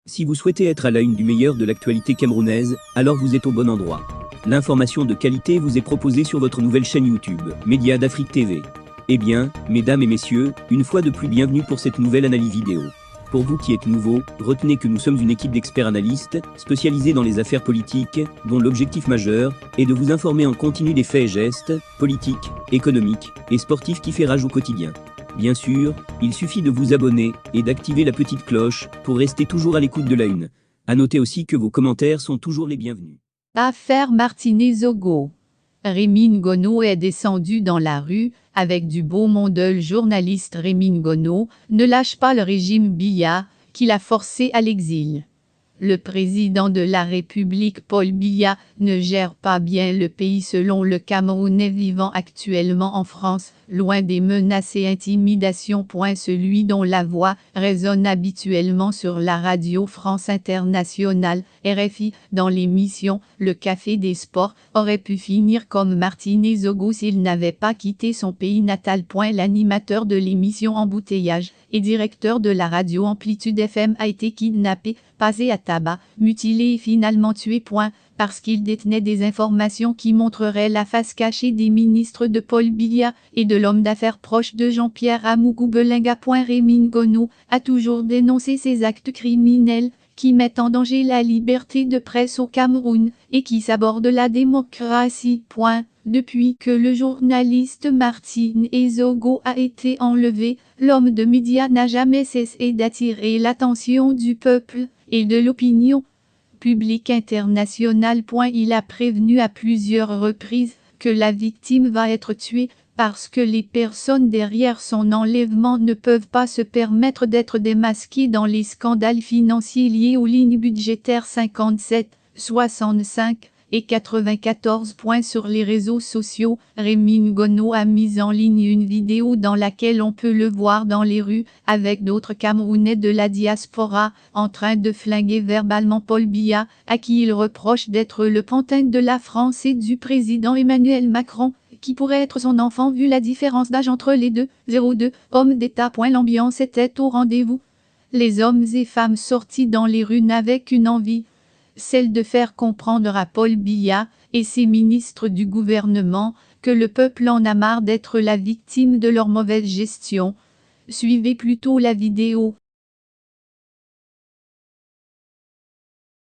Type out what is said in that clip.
Si vous souhaitez être à la une du meilleur de l'actualité camerounaise, alors vous êtes au bon endroit. L'information de qualité vous est proposée sur votre nouvelle chaîne YouTube, Média d'Afrique TV. Eh bien, mesdames et messieurs, une fois de plus bienvenue pour cette nouvelle analyse vidéo. Pour vous qui êtes nouveaux, retenez que nous sommes une équipe d'experts analystes, spécialisés dans les affaires politiques, dont l'objectif majeur est de vous informer en continu des faits et gestes, politiques, économiques et sportifs qui fait rage au quotidien. Bien sûr, il suffit de vous abonner et d'activer la petite cloche pour rester toujours à l'écoute de la une. À noter aussi que vos commentaires sont toujours les bienvenus. Affaire Martinez-Ogo. Rémy Ngono est descendu dans la rue, avec du beau monde. Le journaliste Rémy Ngono ne lâche pas le régime Biya, qui l'a forcé à l'exil. Le président de la République Paul Biya ne gère pas bien le pays selon le Camerounais vivant actuellement en France, loin des menaces et intimidations. Celui dont la voix résonne habituellement sur la radio France Internationale, RFI, dans l'émission Le Café des Sports, aurait pu finir comme Martinez-Ogo s'il n'avait pas quitté son pays natal. L'animateur de l'émission Embouteillage et directeur de la radio Amplitude FM a été kidnappé, passé à tabac, mutilé et finalement tué. Parce qu'il détenait des informations qui montreraient la face cachée des ministres de Paul Biya et de l'homme d'affaires proche de Jean-Pierre Amougou Belinga. Rémy Ngono a toujours dénoncé ces actes criminels qui mettent en danger la liberté de presse au Cameroun et qui sabordent la démocratie. Depuis que le journaliste Martinez-Ogo a été enlevé, l'homme de médias n'a jamais cessé d'attirer l'attention du peuple et de l'opinion publique internationale. Il a prévenu à plusieurs reprises que la victime va être tuée parce que les personnes derrière son enlèvement ne peuvent pas se permettre d'être démasquées dans les scandales financiers liés aux lignes budgétaires 57, 65 et 94. Sur les réseaux sociaux, Rémy Ngono a mis en ligne une vidéo dans laquelle on peut le voir dans les rues, avec d'autres Camerounais de la diaspora, en train de flinguer verbalement Paul Biya, à qui il reproche d'être le pantin de la France et du président Emmanuel Macron, qui pourrait être son enfant vu la différence d'âge entre les deux. 02 Hommes d'État. L'ambiance était au rendez-vous. Les hommes et femmes sortis dans les rues n'avaient qu'une envie, celle de faire comprendre à Paul Biya et ses ministres du gouvernement que le peuple en a marre d'être la victime de leur mauvaise gestion. Suivez plutôt la vidéo.